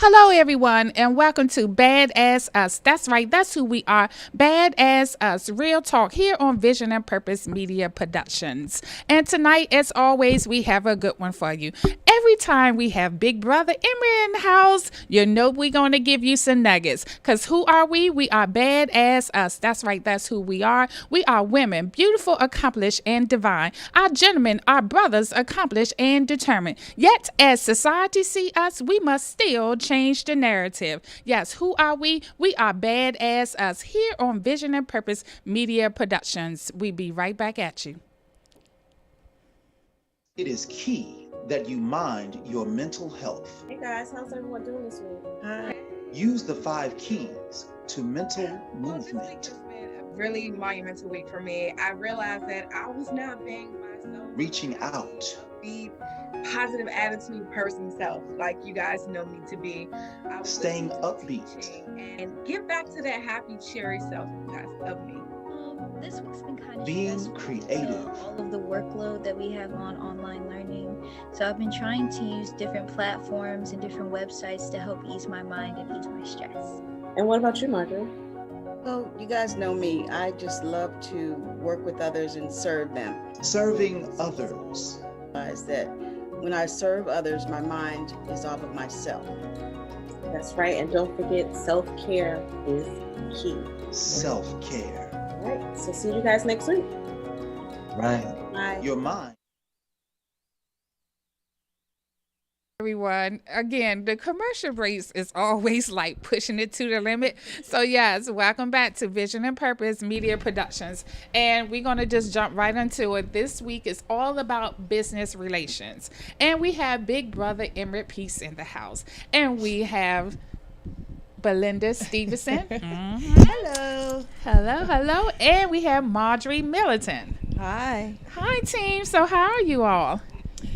Hello, everyone, and welcome to B.A.A.D.A.S Us. That's right, that's who we are. B.A.A.D.A.S Us, real talk here on Vision and Purpose Media Productions. And tonight, as always, we have a good one for you. Every time we have Big Brother Emery in the house, you know we're going to give you some nuggets. Because who are we? We are B.A.A.D.A.S Us. That's right, that's who we are. We are women, beautiful, accomplished, and divine. Our gentlemen are brothers, accomplished, and determined. Yet, as society see us, we must still change the narrative. Yes, who are we? We are B.A.A.D.A.S Us here on Vision and Purpose Media Productions. We be right back at you. It is key that you mind your mental health. Hey guys, how's everyone doing this week? Hi. Use the 5 keys to mental Well, this week movement. has been a really monumental week for me. I realized that I was not being myself. Reaching out. Be positive attitude person self, like you guys know me to be. I was Staying listening to upbeat. teaching and get back to that happy, cheery self of me. This week's been kind of Being stressful, creative. all of the workload that we have on online learning. So I've been trying to use different platforms and different websites to help ease my mind and ease my stress. And what about you, Marjorie? Well, you guys know me. I just love to work with others and serve them. Serving others. Realize that when I serve others, my mind is off of myself. That's right, and don't forget, self-care is key. Self-care. All right, so see you guys next week. Right. Bye. Your mind. Everyone, again, the commercial breaks is always like pushing it to the limit. So yes, welcome back to Vision and Purpose Media Productions, and we're going to just jump right into it. This week is all about business relations, and we have Big Brother Emery Peace in the house, and we have Belinda Stevenson. Hello. Hello, and we have Marjorie Militant. Hi. Hi, team. So how are you all?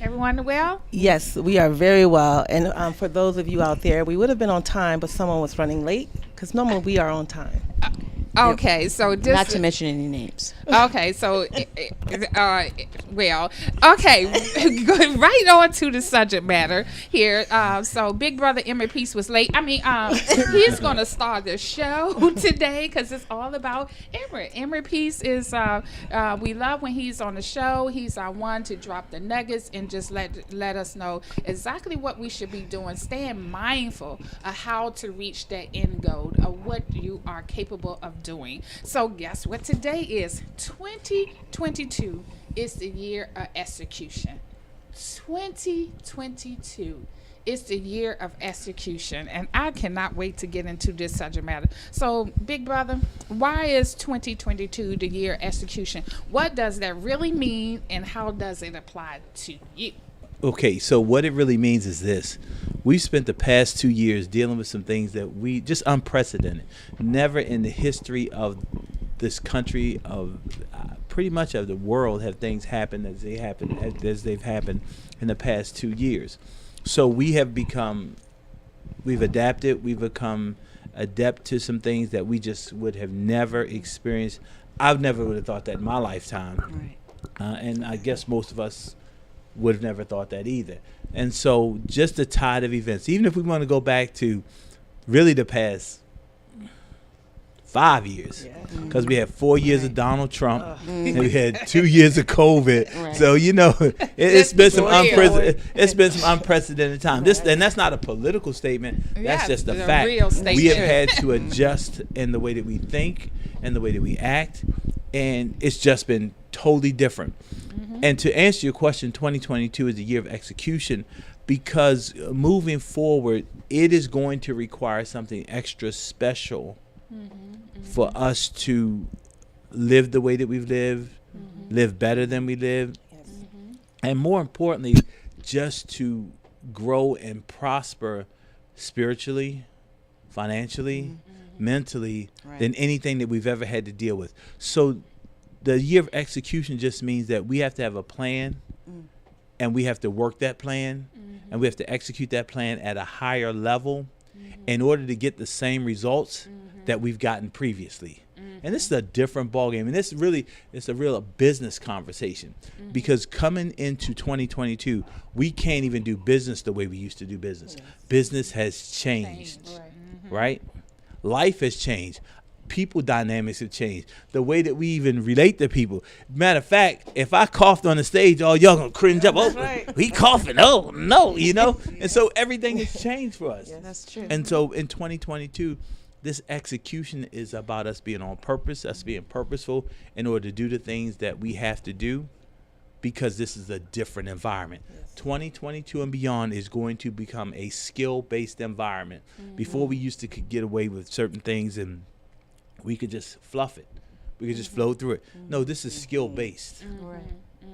Everyone well? Yes, we are very well. And for those of you out there, we would have been on time, but someone was running late because normally we are on time. Okay, so this Not to mention any names. okay, so well, okay, going right on to the subject matter here. So Big Brother Emery Peace was late. I mean, he's gonna start the show today because it's all about Emery. Emery Peace is we love when he's on the show. He's our one to drop the nuggets and just let us know exactly what we should be doing. Staying mindful of how to reach that end goal of what you are capable of doing. So guess what today is? 2022 is the year of execution. 2022 is the year of execution, and I cannot wait to get into this subject matter. So Big Brother, why is 2022 the year of execution? What does that really mean, and how does it apply to you? Okay, so what it really means is this. We've spent the past 2 years dealing with some things that we just unprecedented. Never in the history of this country, of pretty much of the world, have things happened as they've happened in the past 2 years. So we've adapted, we've become adept to some things that we just would have never experienced. I've never would have thought that in my lifetime. Right. And I guess most of us would have never thought that either. And so just the tide of events, even if we want to go back to really the past 5 years, because we had 4 years of Donald Trump and we had 2 years of COVID. Right. So, it's been some unprecedented time. And that's not a political statement. That's just a fact. Real statement. We have had to adjust in the way that we think and the way that we act. And it's just been totally different. And to answer your question, 2022 is the year of execution, because moving forward, it is going to require something extra special for us to live the way that we've lived, live better than we lived, and more importantly, just to grow and prosper spiritually, financially, mentally, than anything that we've ever had to deal with. So the year of execution just means that we have to have a plan, and we have to work that plan, and we have to execute that plan at a higher level in order to get the same results that we've gotten previously. And this is a different ballgame. And this really, it's a real business conversation. Because coming into 2022, we can't even do business the way we used to do business. Business has changed, right? Life has changed. People dynamics have changed. The way that we even relate to people. Matter of fact, if I coughed on the stage, all y'all gonna cringe up. Oh, he coughing. Oh, no, you know? And so everything has changed for us. Yeah, that's true. And so in 2022, this execution is about us being on purpose, us being purposeful in order to do the things that we have to do, because this is a different environment. 2022 and beyond is going to become a skill-based environment. Before, we used to get away with certain things and we could just fluff it. We could just flow through it. No, this is skill-based.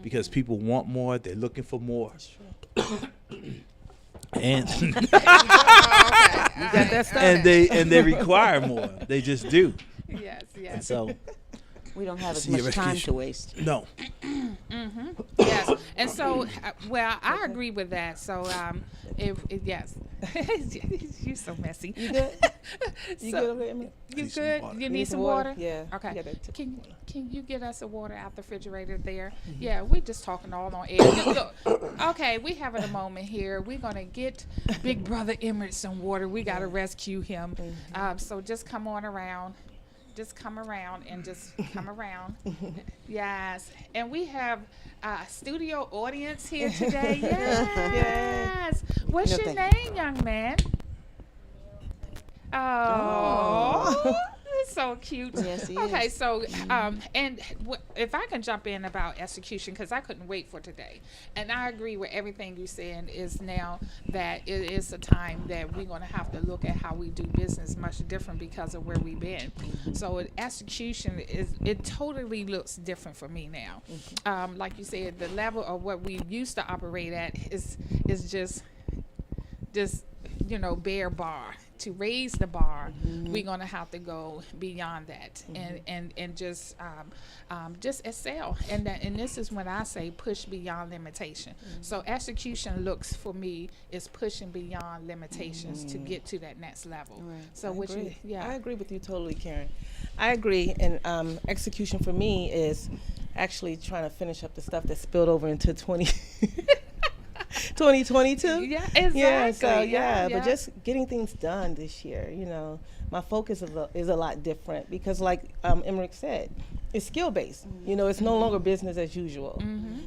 Because people want more. They're looking for more. And and they require more. They just do. Yes, And yes. so We don't have as See, much time to waste. no. Yes, and so, well, I agree with that. So, yes, you're so messy. You good? You So- good over there, Emily? You need some good? water. You need some water? Yeah. Okay. Yeah, that- Can you get us a water out the refrigerator there? Yeah, we're just talking all on air. Look, okay, we having a moment here. We're gonna get Big Brother Emmett some water. We gotta rescue him. So just come on around. Just come around and just come around. Yes, and we have a studio audience here today. Yes. What's No, your thank name, young man? Oh, so cute. Yes, he Okay, is. so and if I can jump in about execution, because I couldn't wait for today, and I agree with everything you said. Is now that it is a time that we're going to have to look at how we do business much different because of where we've been. So execution it totally looks different for me now. Like you said, the level of what we used to operate at is just bare bar. To raise the bar, we're gonna have to go beyond that and just excel. And this is when I say push beyond limitation. So execution looks for me is pushing beyond limitations to get to that next level. So what you I agree with you totally, Karen. I agree, and execution for me is actually trying to finish up the stuff that spilled over into 2022. Yeah, exactly. Yeah, so Yeah. but just getting things done this year, my focus is a lot different because like Emmerich said, it's skill based. It's no longer business as usual.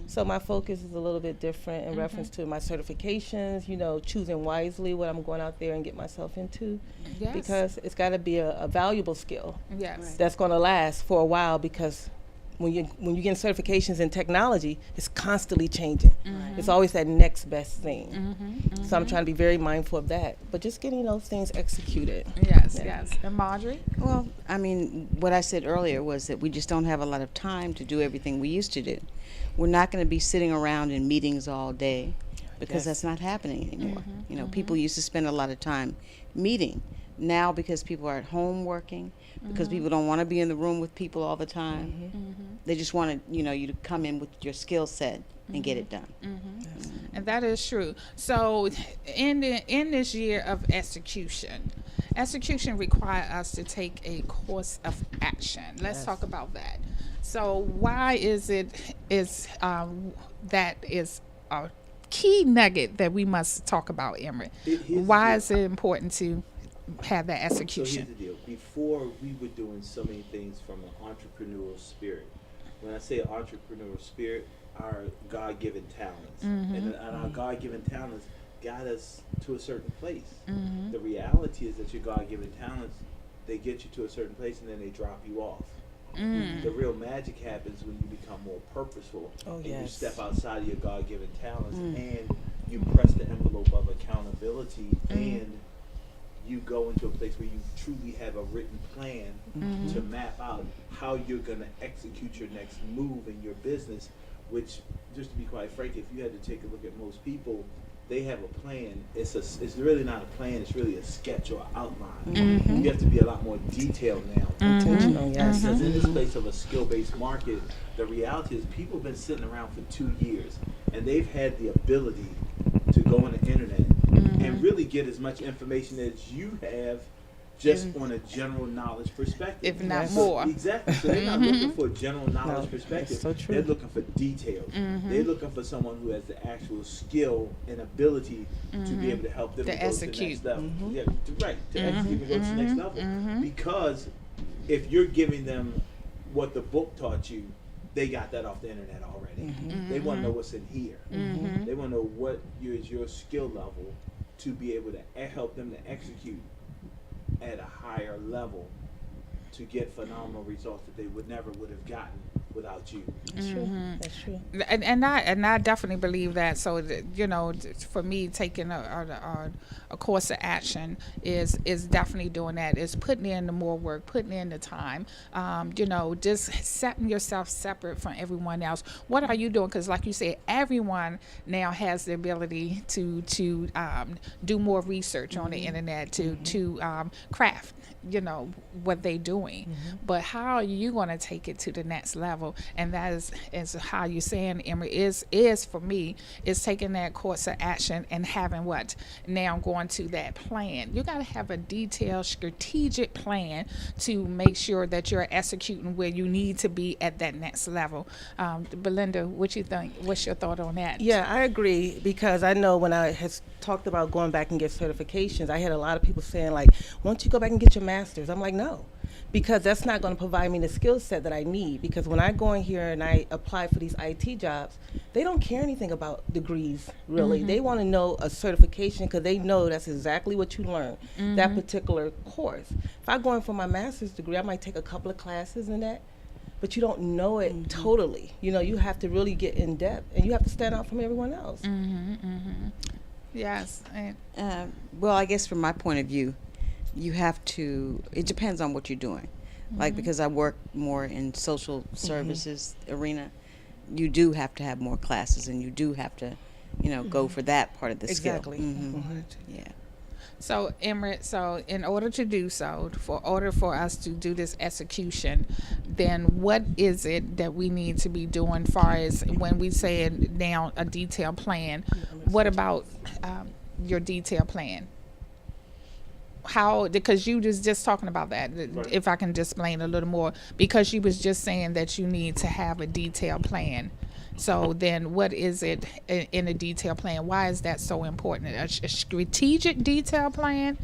So my focus is a little bit different in reference to my certifications, choosing wisely what I'm going out there and get myself into. Yes. Because it's got to be a valuable skill Yes. that's going to last for a while, because when you get certifications in technology, it's constantly changing. It's always that next best thing. So I'm trying to be very mindful of that, but just getting those things executed. Yes. Yeah. Yes. And Marjorie? Well, I mean, what I said earlier was that we just don't have a lot of time to do everything we used to do. We're not going to be sitting around in meetings all day because that's not happening anymore. People used to spend a lot of time meeting. Now, because people are at home working, because people don't want to be in the room with people all the time, they just want to, you to come in with your skill set and get it done. And that is true. So in this year of execution requires us to take a course of action. Let's talk about that. So why is that is a key nugget that we must talk about, Emery? Why is it important to have that So execution? here's the deal. Before, we were doing so many things from an entrepreneurial spirit. When I say entrepreneurial spirit, our God-given talents. And our God-given talents got us to a certain place. The reality is that your God-given talents, they get you to a certain place and then they drop you off. The real magic happens when you become more purposeful and you step outside of your God-given talents and you press the envelope of accountability and you go into a place where you truly have a written plan to map out how you're going to execute your next move in your business, which, just to be quite frank, if you had to take a look at most people, they have a plan. It's really not a plan, it's really a sketch or outline. You have to be a lot more detailed now. Intentional, yes. Because in this place of a skill-based market, the reality is people have been sitting around for 2 years and they've had the ability to go on the internet and really get as much information as you have just on a general knowledge perspective. If not Yes. more. Exactly. So they're not looking for a general knowledge No, perspective. that's so true. They're looking for details. They're looking for someone who has the actual skill and ability to be able to help them To to go execute. to the next level. Yeah, to execute and go to the next level. Because if you're giving them what the book taught you, they got that off the internet already. They want to know what's in here. They want to know what is your skill level to be able to help them to execute at a higher level to get phenomenal results that they would have gotten without you. That's true. That's true. And I definitely believe that. So for me, taking a course of action is definitely doing that. Is putting in the more work, putting in the time. Just setting yourself separate from everyone else. What are you doing? Because like you said, everyone now has the ability to do more research on the internet to craft what they're doing. But how are you going to take it to the next level? And that is how you're saying, Emery, is for me, is taking that course of action and having what? Now going to that plan. You got to have a detailed strategic plan to make sure that you're executing where you need to be at that next level. Belinda, what you think? What's your thought on that? Yeah, I agree, because I know when I had talked about going back and get certifications, I had a lot of people saying, like, why don't you go back and get your master's? I'm like, no, because that's not going to provide me the skill set that I need. Because when I go in here and I apply for these IT jobs, they don't care anything about degrees, really. They want to know a certification, because they know that's exactly what you learn, that particular course. If I go in for my master's degree, I might take a couple of classes in that, but you don't know it totally. You have to really get in depth, and you have to stand out from everyone else. Yes. Well, I guess from my point of view, you have to, it depends on what you're doing. Like, because I work more in social services arena, you do have to have more classes, and you do have to, go for that part of the Exactly. skill. Yeah. So, Emirates, so in order to do so, for us to do this execution, then what is it that we need to be doing far as when we say now a detailed plan? What about your detailed plan? How, because you was just talking about that, if I can just explain a little more, because you was just saying that you need to have a detailed plan. So then what is it in a detailed plan? Why is that so important? A strategic detailed plan?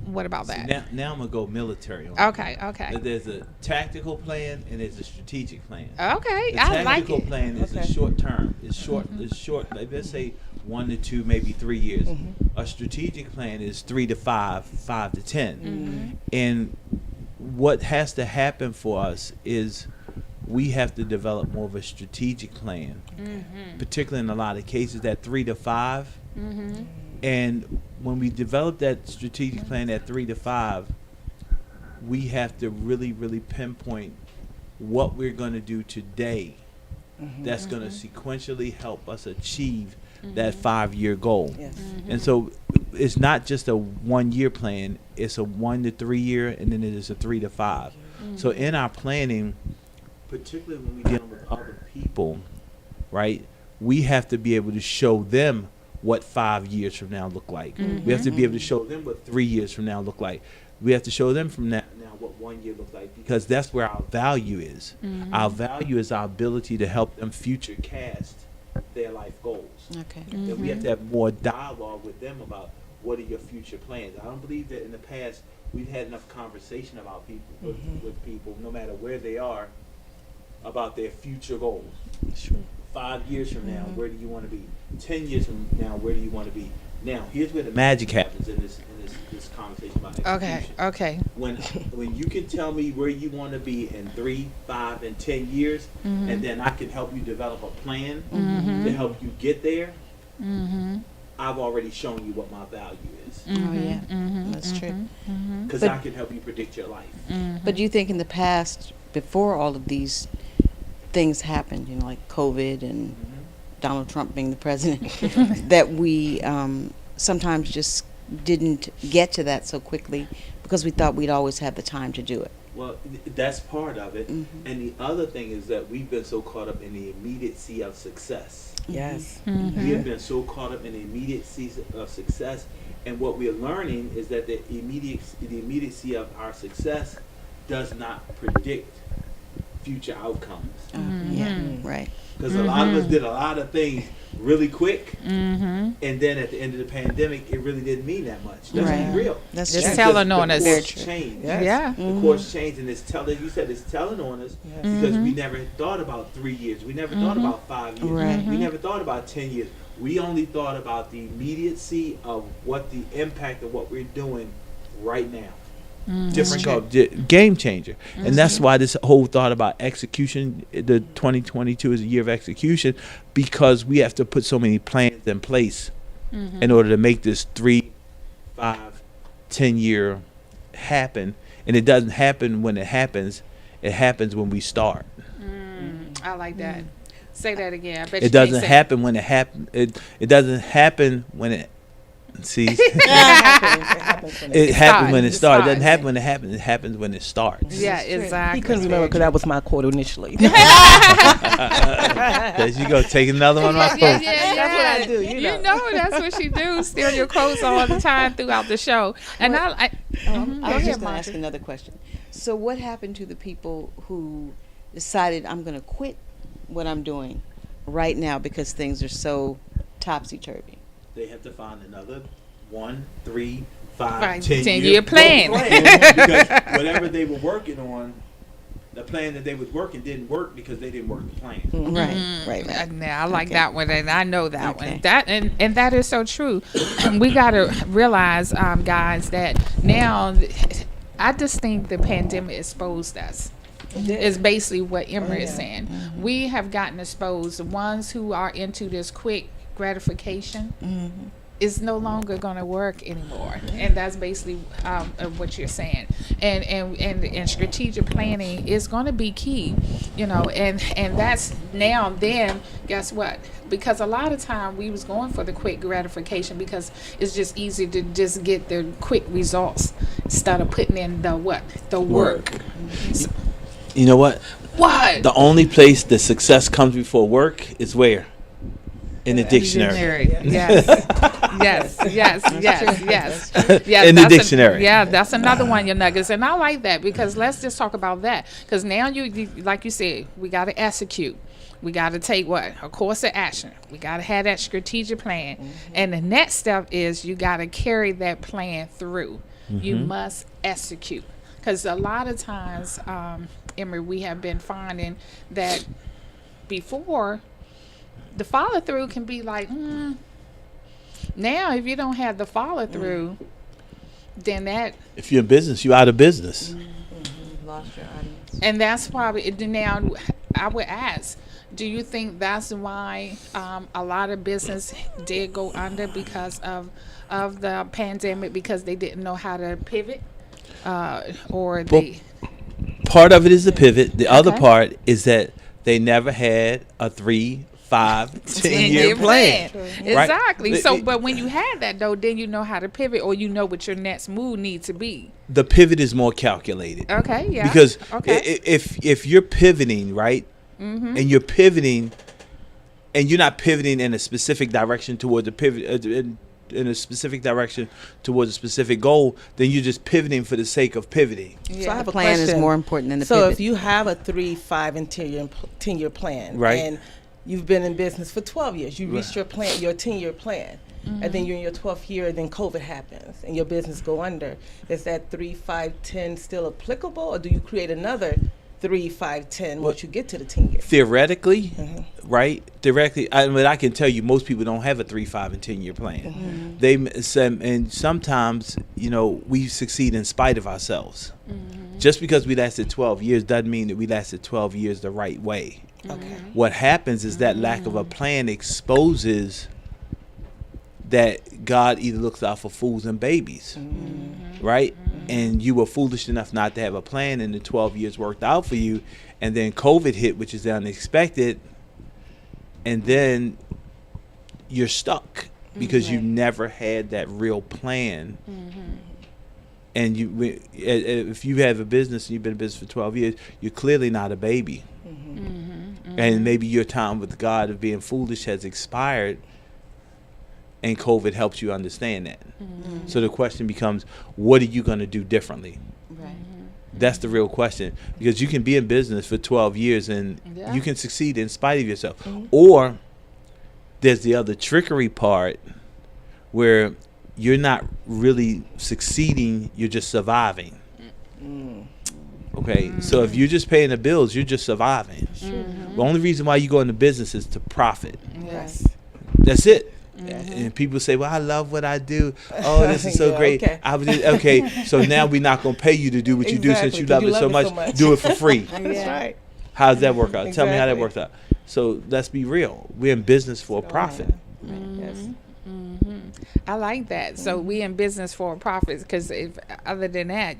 What about that? Now I'm going to go military on Okay. There's a tactical plan and there's a strategic plan. Okay, The I like tactical it. plan is a short term. It's short. It's short. Like, let's say 1 to 2, maybe 3 years. A strategic plan is 3 to 5, 5 to 10. And what has to happen for us is we have to develop more of a strategic plan, particularly in a lot of cases, that 3 to 5. And when we develop that strategic plan at 3 to 5, we have to really, really pinpoint what we're going to do today that's going to sequentially help us achieve that 5-year goal. Yes. And so it's not just a 1-year plan, it's a 1 to 3 year, and then it is a 3 to 5. So in our planning, particularly when we're dealing with other people, right, we have to be able to show them what 5 years from now look like. We have to be able to show them what 3 years from now look like. We have to show them from now what 1 year looks like, because that's where our value is. Our value is our ability to help them future cast their life goals. Okay. And we have to have more dialogue with them about what are your future plans. I don't believe that in the past we've had enough conversation about people with people, no matter where they are, about their future goals. Sure. 5 years from now, where do you want to be? 10 years from now, where do you want to be? Now, here's where the magic happens in this conversation about execution. Okay. When you can tell me where you want to be in 3, 5, and 10 years, and then I can help you develop a plan to help you get there, I've already shown you what my value is. Oh, yeah. That's true. Because But- I can help you predict your life. But do you think in the past, before all of these things happened, like COVID and Donald Trump being the president, that we sometimes just didn't get to that so quickly because we thought we'd always have the time to do it? Well, that's part of it. And the other thing is that we've been so caught up in the immediacy of success. Yes. We have been so caught up in the immediacy of success, and what we're learning is that the immediacy of our success does not predict future outcomes. Yeah, right. Because a lot of us did a lot of things really quick, and then at the end of the pandemic, it really didn't mean that much. Let's be real. That's Just true. telling on us. The course changed. Yeah. The course changed, and it's telling. You said it's telling on us because we never thought about 3 years. We never thought about 5 years. Right. We never thought about 10 years. We only thought about the immediacy of what the impact of what we're doing right now. Different called game changer, and that's why this whole thought about execution, the 2022 is a year of execution, because we have to put so many plans in place in order to make this 3, 5, 10 year happen. And it doesn't happen when it happens when we start. I like that. Say that again. I bet It doesn't happen when it happen. It doesn't happen when it. See, It happens when it happens when it It starts. It doesn't starts. happen when it happens. It happens when it starts. Yeah, exactly. He couldn't remember because that was my quote initially. There you go. Take another one off. Yeah, That's what I do, you know. That's what she do. Steal your quotes all the time throughout the show. And I was go just ahead, going to ask Marjorie. another question. So what happened to the people who decided I'm going to quit what I'm doing right now because things are so topsy-turvy? They have to find another 1, 3, 5, Right, 10 year plan. because whatever they were working on, the plan that they was working didn't work because they didn't work the plan. Right. Yeah, I like Okay. that one, and I know that Okay. one. That and that is so true. We got to realize, guys, that now I just think the pandemic exposed us. Is basically what Emma is saying. We have gotten exposed. The ones who are into this quick gratification is no longer going to work anymore, and that's basically what you're saying. And strategic planning is going to be key, and that's now. Then guess what? Because a lot of time we was going for the quick gratification because it's just easy to just get the quick results instead of putting in the work. So, You know what? what? The only place that success comes before work is where? In the dictionary. Yes. Yes. In the dictionary. That's another one, your nuggets. And I like that because let's just talk about that. Because now you, like you said, we got to execute. We got to take a course of action. We got to have that strategic plan. And the next step is you got to carry that plan through. You must execute. Because a lot of times, Emery, we have been finding that before, the follow through can be like, now if you don't have the follow through, then that. If you're in business, you're out of business. Lost your audience. And that's why now I would ask, do you think that's why a lot of business did go under because of the pandemic, because they didn't know how to pivot? Part of it is the pivot. The other Okay. part is that they never had a 3, 5, 10-year plan. Right? Exactly. So, but when you had that though, then you know how to pivot, or you know what your next move needs to be. The pivot is more calculated. Okay. Yeah. Because okay. if you're pivoting, right, and you're pivoting, and you're not pivoting in a specific direction towards the pivot, in a specific direction towards a specific goal, then you're just pivoting for the sake of pivoting. So I have The a plan question. is more important than the So pivot. if you have a 3, 5, and 10-year plan, Right. and you've been in business for 12 years, you reached your plan, your 10-year plan, and then you're in your 12th year, and then COVID happens, and your business go under. Is that 3, 5, 10 still applicable, or do you create another 3, 5, 10 once you get to the 10 years? Theoretically, right? Theoretically, I can tell you, most people don't have a 3, 5, and 10-year plan. And sometimes, we succeed in spite of ourselves. Just because we lasted 12 years doesn't mean that we lasted 12 years the right way. Okay. What happens is that lack of a plan exposes that God either looks out for fools and babies, right? And you were foolish enough not to have a plan, and the 12 years worked out for you, and then COVID hit, which is unexpected, and then you're stuck because you never had that real plan And if you have a business and you've been in business for 12 years, you're clearly not a baby. And maybe your time with God of being foolish has expired, and COVID helps you understand that. So the question becomes, what are you going to do differently? Right. That's the real question, because you can be in business for 12 years and you can succeed in spite of yourself. Or there's the other trickery part where you're not really succeeding, you're just surviving. Okay, so if you're just paying the bills, you're just surviving. The only reason why you go into business is to profit. Yes. That's it. And people say, well, I love what I do. Oh, this is so Yeah, great. okay. Okay, so now we're not going to pay you to do what you do since you Exactly, love it so much. Do it for free. That's right. How does that work out? Tell me how that Exactly. worked out. So let's be real. We're in business for a profit. Yes. I like that. So we in business for profits, because if other than that,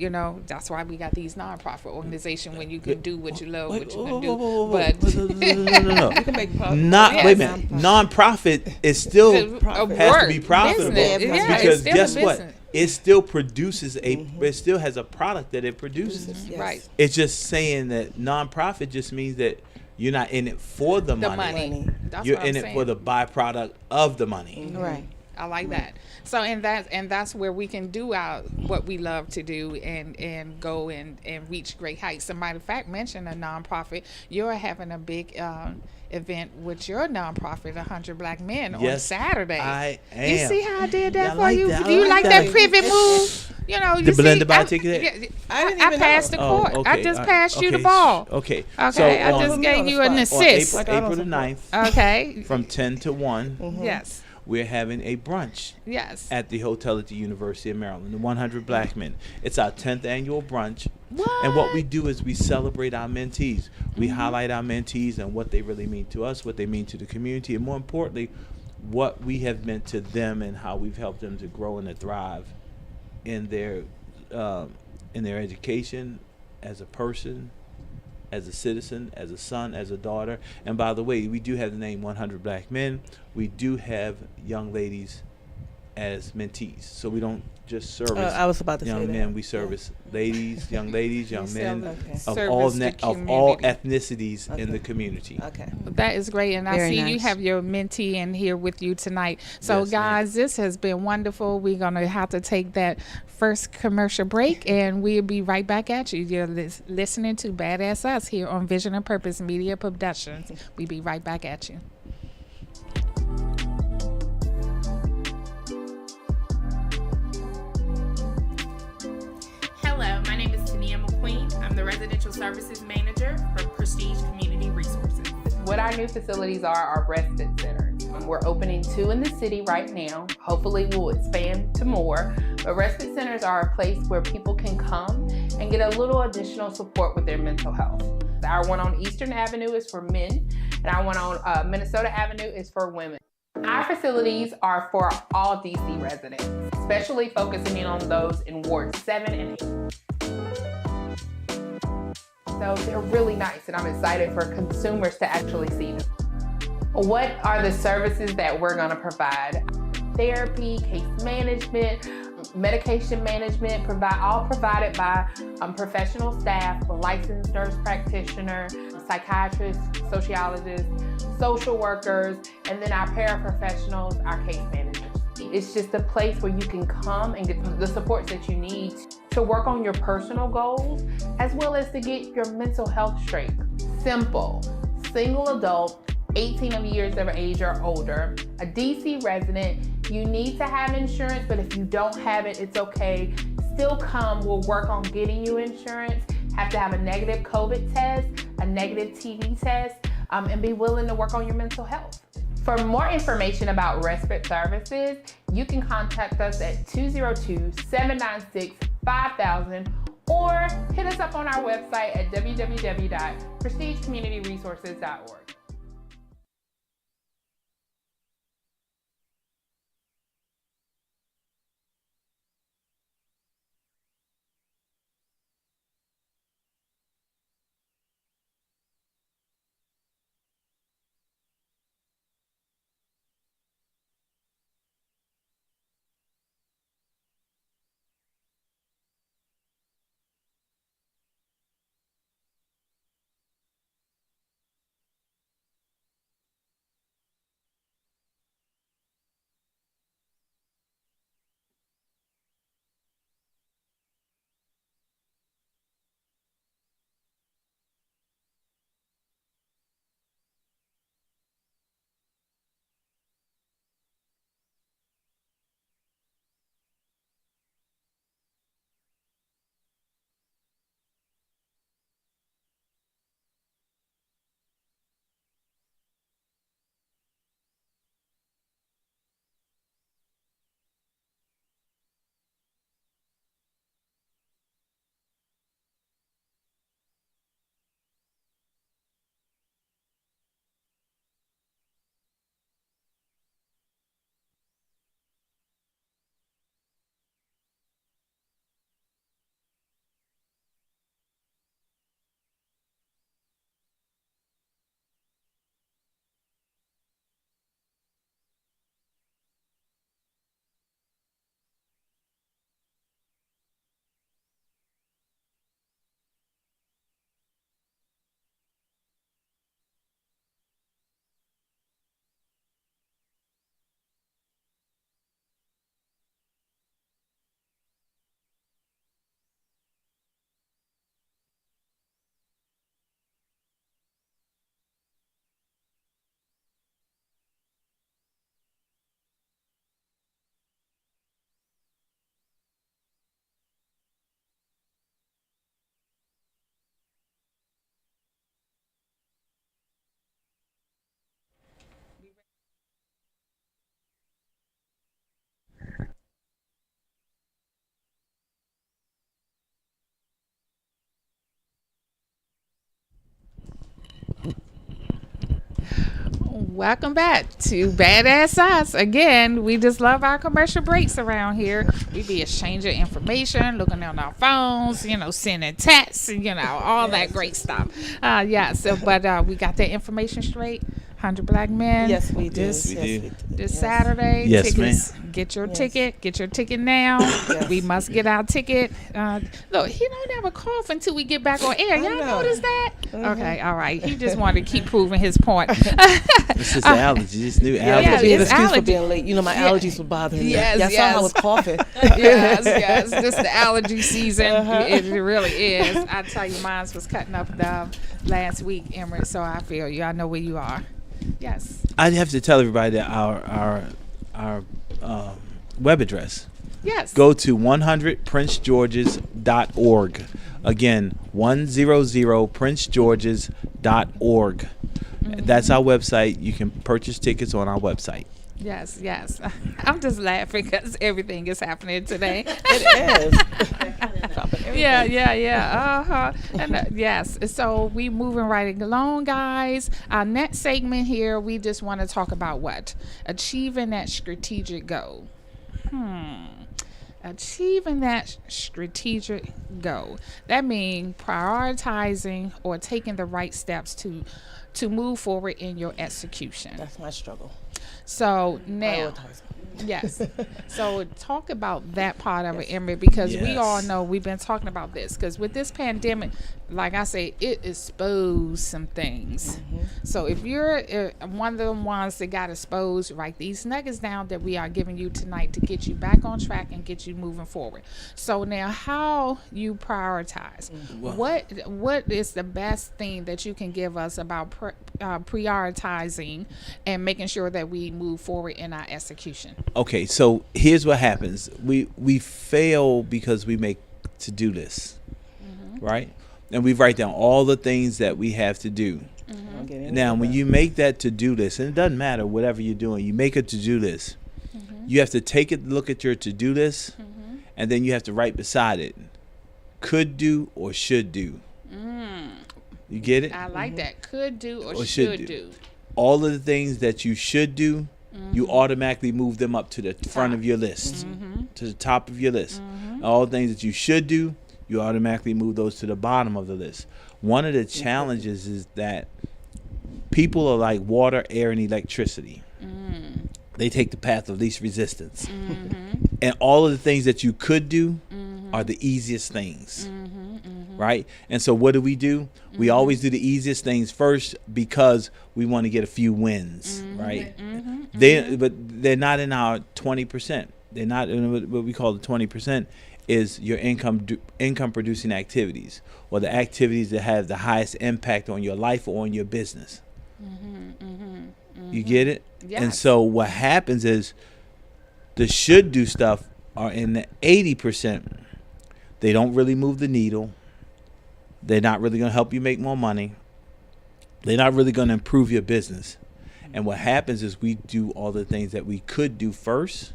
that's why we got these nonprofit organizations, when you can do what you love, what you can do. But No. You can make profit. Wait a minute. Non-profit is still has to be profitable, business. Yeah, because it's still guess a what? business. It still produces it still has a product that it produces. Yes. Right. It's just saying that non-profit just means that you're not in it for the The money. money. That's You're what I'm in it saying. for the byproduct of the money. Right. I like that. So that's where we can do what we love to do and go and reach great heights. As a matter of fact, mention a nonprofit. You're having a big event with your nonprofit, 100 Black Men, on Yes, Saturday. I am. You see how I did that Yeah, I for like you? that. I Do you like like that. that pivot move? You know, you The see, blender buy ticket? I didn't I even passed know. the court. Oh, I okay. just All right. passed you the Okay. ball. Okay. Okay, So I on- just gave you an on assist. April the 9th, Okay. from 10 to 1, Yes. we're having a brunch Yes. at the hotel at the University of Maryland, the 100 Black Men. It's our 10th annual brunch. And what we do is we celebrate our mentees. We highlight our mentees and what they really mean to us, what they mean to the community, and more importantly, what we have meant to them and how we've helped them to grow and to thrive in their education, as a person, as a citizen, as a son, as a daughter. And by the way, we do have the name 100 Black Men. We do have young ladies as mentees. So we don't just service I was about to say young that. men. We service ladies, young men Okay. of Service all the of all community. ethnicities in the community. Okay. That is great, and I Very see you nice. have your mentee in here with you tonight. So, Yes, ma'am. guys, this has been wonderful. We're gonna have to take that first commercial break, and we'll be right back at you. You're listening to B.A.A.D.A.S.S Us here on Vision and Purpose Media Productions. We'll be right back at you. Hello, my name is Tania McQueen. I'm the Residential Services Manager for Prestige Community Resources. What our new facilities are respite centers. We're opening 2 in the city right now. Hopefully we'll expand to more. But respite centers are a place where people can come and get a little additional support with their mental health. Our one on Eastern Avenue is for men, and our one on Minnesota Avenue is for women. Our facilities are for all DC residents, especially focusing in on those in Ward 7 and 8. So they're really nice, and I'm excited for consumers to actually see them. What are the services that we're going to provide? Therapy, case management, medication management, all provided by professional staff, a licensed nurse practitioner, psychiatrists, sociologists, social workers, and then our paraprofessionals, our case managers. It's just a place where you can come and get the supports that you need to work on your personal goals, as well as to get your mental health straight. Simple, single adult, 18 years of age or older, a DC resident. You need to have insurance, but if you don't have it, it's okay. Still come, we'll work on getting you insurance. Have to have a negative COVID test, a negative TB test, and be willing to work on your mental health. For more information about respite services, you can contact us at 202-796-5000 or hit us up on our website at www.prestigecommunityresources.org. Welcome back to B.A.A.D.S.S Us. Again, we just love our commercial breaks around here. We be exchanging information, looking on our phones, sending texts, all that great stuff. But we got that information straight. 100 Black Men. Yes, we do. Yes, we do. This Yes. Saturday. Yes, tickets. ma'am. Get your Yes. ticket. Get your ticket now. Yes. We must get our ticket. Look, he don't have a cough until we get back on air. Y'all know. notice that? Mhm. Okay, all right. He just wanted to keep proving his point. It's just the allergy. This new Yeah, allergy. Yeah, it's an it's excuse for allergy. being late. My allergies were bothering me. Yes, Y'all saw how I yes. was coughing. yes. This the allergy season. Uh-huh. It really is. I tell you, mine was cutting up last week, Emirates. So I feel you. I know where you are. Yes. I have to tell everybody that our web address. Yes. Go to 100princegeorges.org. Again, 100princegeorges.org. That's our website. You can purchase tickets on our website. Yes. I'm just laughing because everything is happening today. It is. Yeah. And yes. So we moving right along, guys. Our next segment here, we just want to talk about what? Achieving that strategic goal. Achieving that strategic goal. That means prioritizing or taking the right steps to move forward in your execution. That's my struggle. So now, Prioritizing. yes. So talk about that part of it, Emery, because we Yes. all know we've been talking about this. Because with this pandemic, like I say, it exposed some things. So if you're one of the ones that got exposed, write these nuggets down that we are giving you tonight to get you back on track and get you moving forward. So now, how you prioritize? What is the best thing that you can give us about prioritizing and making sure that we move forward in our execution? Okay, so here's what happens. We fail because we make to-do lists, right? And we write down all the things that we have to do. Now, when you make that to-do list, and it doesn't matter whatever you're doing, you make a to-do list. You have to take a look at your to-do list, and then you have to write beside it, could do or should do. You get it? I like that. Could do or should do. All of the things that you should do, you automatically move them up to the front of your list, to the top of your list. All the things that you should do, you automatically move those to the bottom of the list. One of the challenges is that people are like water, air, and electricity. They take the path of least resistance. And all of the things that you could do are the easiest things. Right? And so what do? We always do the easiest things first because we want to get a few wins, right? But they're not in our 20%. They're not in what we call the 20% is your income producing activities, or the activities that have the highest impact on your life or on your business. You get it? Yes. And so what happens is the should do stuff are in the 80%. They don't really move the needle. They're not really going to help you make more money. They're not really going to improve your business. And what happens is we do all the things that we could do first.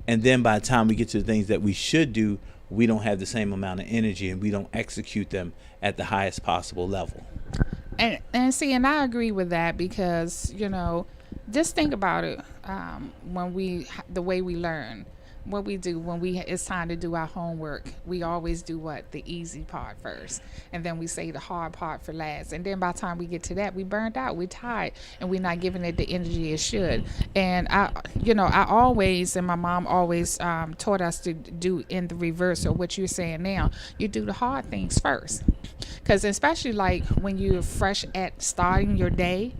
And then by the time we get to the things that we should do, we don't have the same amount of energy and we don't execute them at the highest possible level. And see, and I agree with that because, just think about it. The way we learn, what we do when it's time to do our homework, we always do the easy part first, and then we say the hard part for last, and then by the time we get to that, we burned out, we tired, and we're not giving it the energy it should. And I always, and my mom always taught us to do in the reverse of what you're saying now. You do the hard things first, because especially like when you're fresh at starting your day,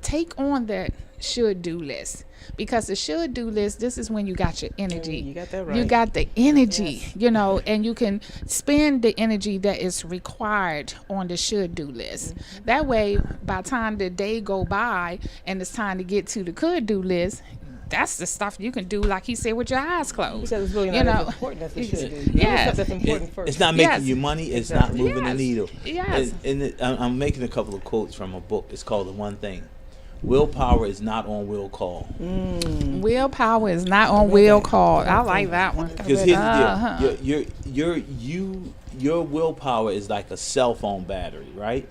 take on that should do list, because the should do list, this is when you got your energy. You got that right. You got the energy, and you can spend the energy that is required on the should do list. That way, by the time the day go by and it's time to get to the could do list, that's the stuff you can do, like he said, with your eyes closed. Because it's really not as important as it should be. Yes. Stuff that's important first. It's not making you money. It's not moving the needle. Yes. I'm making a couple of quotes from a book. It's called The One Thing. Willpower is not on will call. Willpower is not on will call. I like that one. Because here's the deal. Your willpower is like a cell phone battery, right?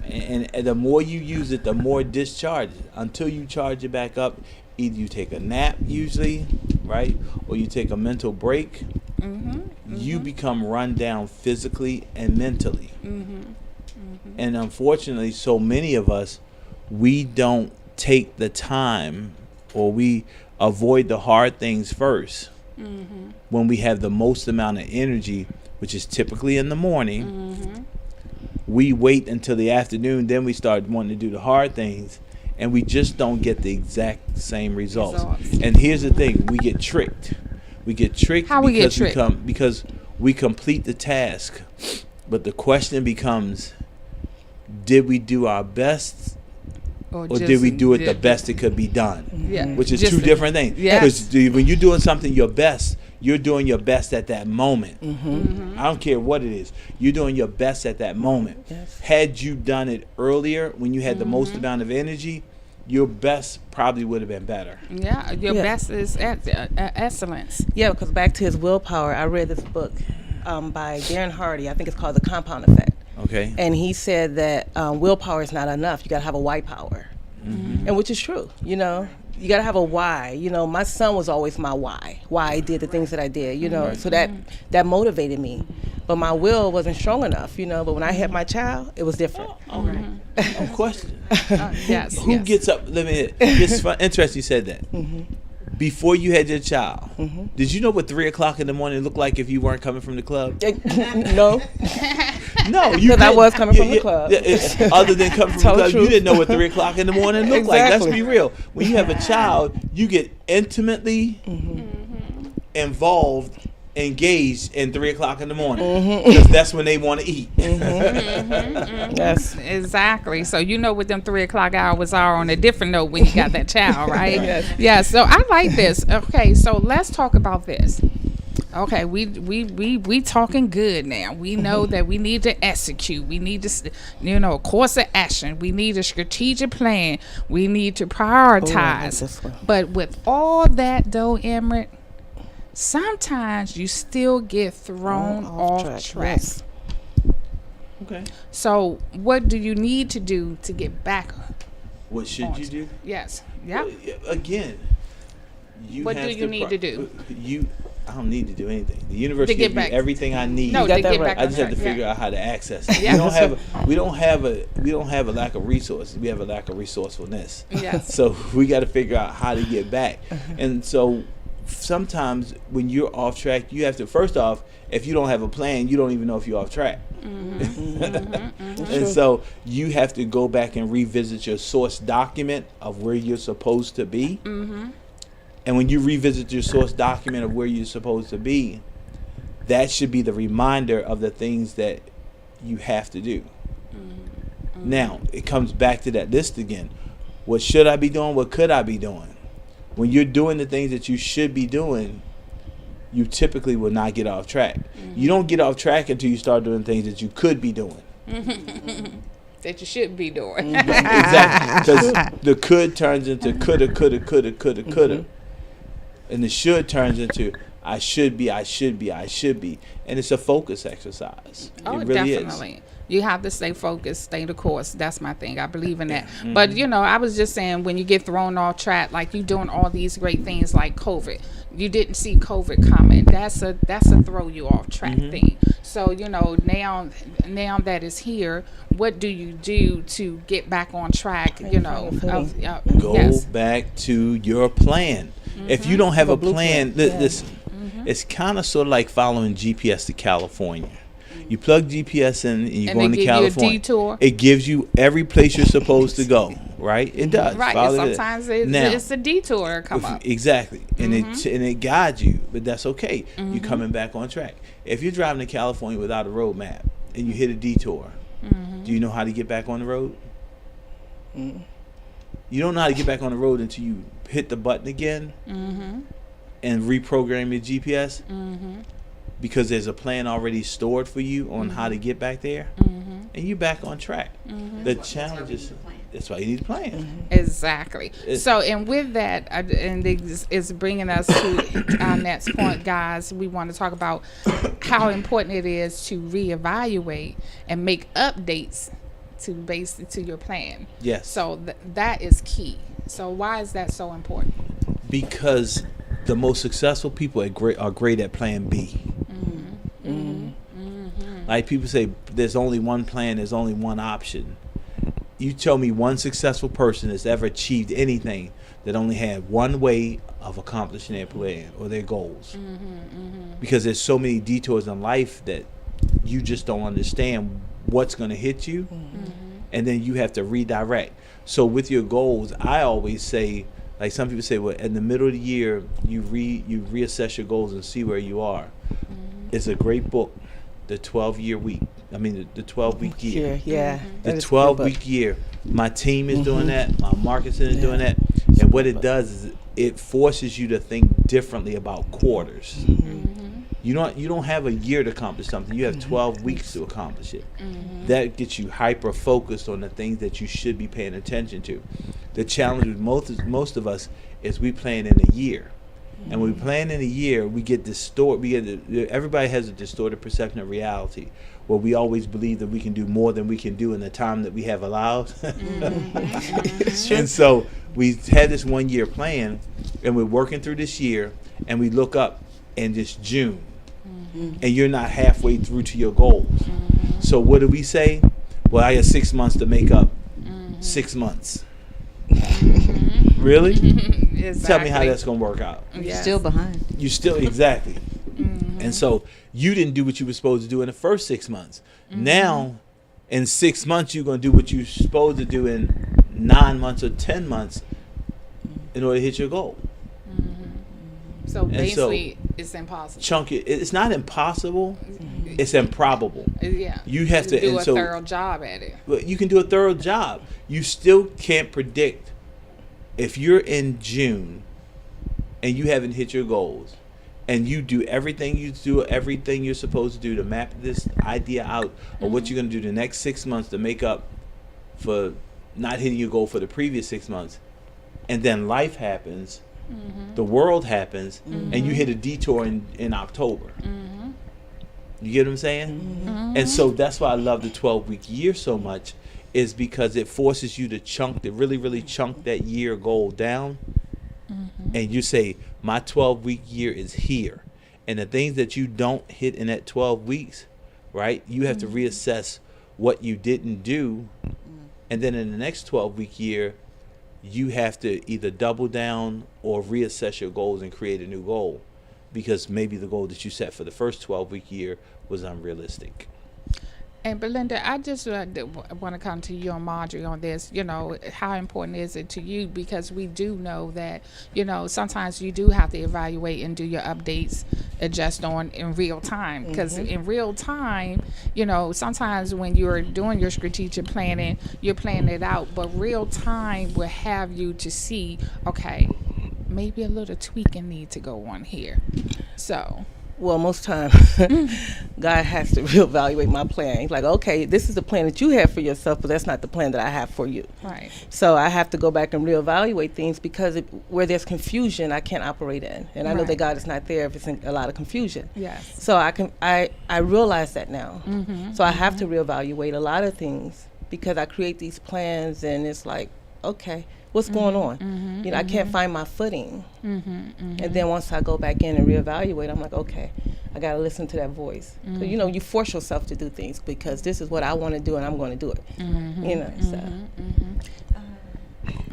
And the more you use it, the more it discharges until you charge it back up. Either you take a nap usually, right, or you take a mental break. You become run down physically and mentally. And unfortunately, so many of us, we don't take the time, or we avoid the hard things first when we have the most amount of energy, which is typically in the morning. We wait until the afternoon, then we start wanting to do the hard things, and we just don't get the exact same results. And here's the thing, we get tricked. We get tricked. How we get tricked? Because we complete the task, but the question becomes, did we do our best, or did we do it the best it could be done? Yeah. Which is two different things. Yes. Because when you're doing something your best, you're doing your best at that moment. I don't care what it is. You're doing your best at that moment. Had you done it earlier, when you had the most amount of energy, your best probably would have been better. Yeah, your best is excellence. Yeah, because back to his willpower, I read this book by Darren Hardy. I think it's called The Compound Effect. Okay. And he said that willpower is not enough. You got to have a why power. And which is true, you know. You got to have a why. You know, my son was always my why I did the things that I did, you know. So that motivated me. But my will wasn't strong enough, you know. But when I had my child, it was different. No question. Yes. Who gets up? Let me. It's interesting you said that. Before you had your child, did you know what 3 o'clock in the morning looked like if you weren't coming from the club? No. No, you because I was coming from the club. Other than coming from the club, you didn't know what 3 o'clock in the morning looked like. Let's be real. When you have a child, you get intimately involved, engaged in 3 o'clock in the morning, because that's when they want to eat. Yes, exactly. So you know what them 3 o'clock hours are on a different note when you got that child, right? Yeah. So I like this. Okay, so let's talk about this. Okay, we talking good now. We know that we need to execute. We need to, a course of action. We need a strategic plan. We need to prioritize. But with all that though, Emmerich, sometimes you still get thrown off track. Yes. Okay. So what do you need to do to get back? What should you do? Yes. Yeah. Well, again, what do you need to do? I don't need to do anything. The universe gives me everything I need. No, to get back. I just have to figure out how to access it. Yeah. We don't have a lack of resources. We have a lack of resourcefulness. Yes. So we got to figure out how to get back. And so sometimes when you're off track, you have to, first off, if you don't have a plan, you don't even know if you're off track. And so you have to go back and revisit your source document of where you're supposed to be. And when you revisit your source document of where you're supposed to be, that should be the reminder of the things that you have to do. Now, it comes back to that list again. What should I be doing? What could I be doing? When you're doing the things that you should be doing, you typically will not get off track. You don't get off track until you start doing things that you could be doing. That you should be doing. Exactly. Because the could turns into coulda. And the should turns into I should be. And it's a focus exercise. Oh, it really definitely. is. You have to stay focused, stay the course. That's my thing. I believe in that. But, I was just saying, when you get thrown off track, like you doing all these great things like COVID, you didn't see COVID coming. That's a throw you off track thing. So, now that it's here, what do you do to get back on track, Go back to your plan. If you don't have a plan, it's kind of sort of like following GPS to California. You plug GPS in and you're going to California. You a detour. It gives you every place you're supposed to go, right? It does. Right. Sometimes it's a detour come up. Exactly. And it guides you, but that's okay. You're coming back on track. If you're driving to California without a road map and you hit a detour, do you know how to get back on the road? You don't know how to get back on the road until you hit the button again and reprogram your GPS. Because there's a plan already stored for you on how to get back there, and you're back on track. The challenge is that's why you need a plan. Exactly. So, and with that, and it's bringing us to our next point, guys. We want to talk about how important it is to reevaluate and make updates to your plan. Yes. So that is key. So why is that so important? Because the most successful people are great at plan B. Like people say, there's only one plan, there's only one option. You tell me one successful person that's ever achieved anything that only had one way of accomplishing their plan or their goals. Because there's so many detours in life that you just don't understand what's going to hit you, and then you have to redirect. So with your goals, I always say, like some people say, well, in the middle of the year, you reassess your goals and see where you are. It's a great book, The 12-Year Week. I mean, the 12-week year. Yeah. The 12-week year. My team is doing that. My marketing is doing that. And what it does is it forces you to think differently about quarters. You don't have a year to accomplish something. You have 12 weeks to accomplish it. That gets you hyper focused on the things that you should be paying attention to. The challenge with most of us is we plan in a year. And when we plan in a year, we get distorted. Everybody has a distorted perception of reality, where we always believe that we can do more than we can do in the time that we have allowed. And so we had this 1 year plan, and we're working through this year, and we look up, and it's June, and you're not halfway through to your goals. So what do we say? Well, I got 6 months to make up 6 months. Really? Exactly. Tell me how that's going to work out. You're still behind. You still, exactly. And so you didn't do what you were supposed to do in the first 6 months. Now, in 6 months, you're going to do what you're supposed to do in 9 months or 10 months in order to hit your goal. So basically, it's impossible. It's not impossible. It's improbable. Yeah. You have to do a thorough job at it. Well, you can do a thorough job. You still can't predict if you're in June and you haven't hit your goals, and you do everything you're supposed to do to map this idea out of what you're going to do the next 6 months to make up for not hitting your goal for the previous 6 months, and then life happens, the world happens, and you hit a detour in October. You get what I'm saying? And so that's why I love the 12-week year so much, is because it forces you to really chunk that year goal down. And you say, my 12-week year is here. And the things that you don't hit in that 12 weeks, right, you have to reassess what you didn't do. And then in the next 12-week year, you have to either double down or reassess your goals and create a new goal, because maybe the goal that you set for the first 12-week year was unrealistic. And Belinda, I just want to come to you and Marjorie on this. How important is it to you? Because we do know that, sometimes you do have to evaluate and do your updates, adjust on in real time. Because in real time, sometimes when you're doing your strategic planning, you're planning it out. But real time will have you to see, okay, maybe a little tweaking need to go on here. So... Well, most time, God has to reevaluate my plan. He's like, okay, this is the plan that you have for yourself, but that's not the plan that I have for you. Right. So I have to go back and reevaluate things, because where there's confusion, I can't operate in. And I know that God is not there if it's a lot of confusion. Yes. So I realize that now. So I have to reevaluate a lot of things, because I create these plans, and it's like, okay, what's going on? I can't find my footing. And then once I go back in and reevaluate, I'm like, okay, I got to listen to that voice. So, you force yourself to do things, because this is what I want to do, and I'm going to do it.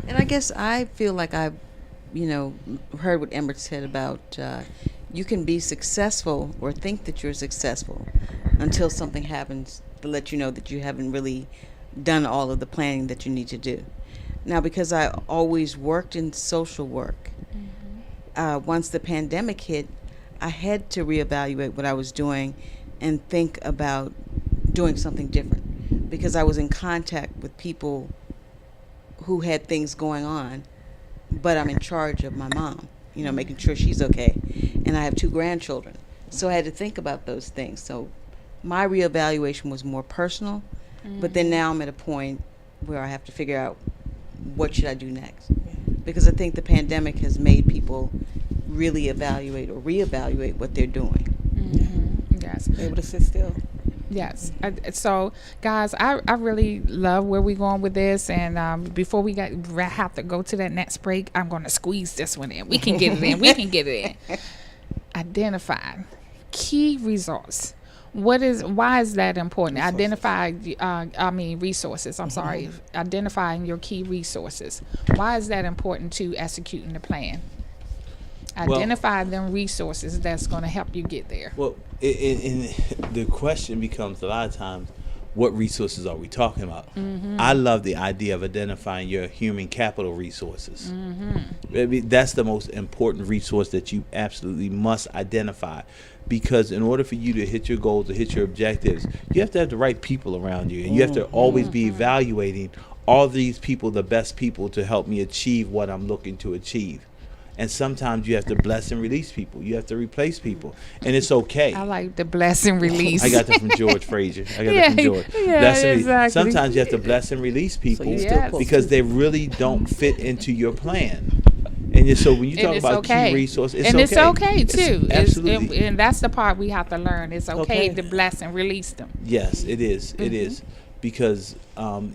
And I guess I feel like I've, heard what Emma said about you can be successful or think that you're successful until something happens to let you know that you haven't really done all of the planning that you need to do. Now, because I always worked in social work, once the pandemic hit, I had to reevaluate what I was doing and think about doing something different, because I was in contact with people who had things going on, but I'm in charge of my mom, making sure she's okay. And I have 2 grandchildren. So I had to think about those things. So my reevaluation was more personal, but then now I'm at a point where I have to figure out, what should I do next? Because I think the pandemic has made people really evaluate or reevaluate what they're doing. Yes. Able to sit still. Yes. So, guys, I really love where we're going with this. And before we have to go to that next break, I'm going to squeeze this one in. We can get it in. We can get it in. Identify key resource. Why is that important? Resources. I'm sorry. Identifying your key resources. Why is that important to executing the plan? Identify them resources that's going to help you get there. Well, the question becomes a lot of times, what resources are we talking about? I love the idea of identifying your human capital resources. I mean, that's the most important resource that you absolutely must identify, because in order for you to hit your goals, to hit your objectives, you have to have the right people around you, and you have to always be evaluating, are these people the best people to help me achieve what I'm looking to achieve? And sometimes you have to bless and release people. You have to replace people. And it's okay. I like the bless and release. I got that from George Frazier. That from George. Bless and exactly. Sometimes you have to bless and release people because they really don't fit into your plan. And so when you talk about key resources, it's okay too. Absolutely. And that's the part we have to learn. It's okay to bless and release them. Yes, it is. It is. Because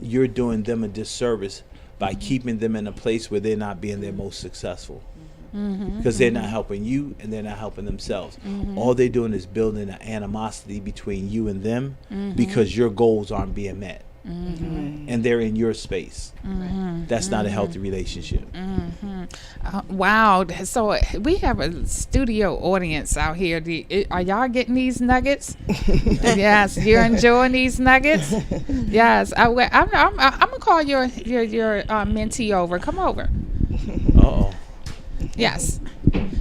you're doing them a disservice by keeping them in a place where they're not being their most successful. Because they're not helping you and they're not helping themselves. All they're doing is building an animosity between you and them because your goals aren't being met. And they're in your space. That's not a healthy relationship. Wow. So we have a studio audience out here. Are y'all getting these nuggets? Yes. You're enjoying these nuggets? Yes. I'm going to call your mentee over. Come over. Uh-oh. Yes.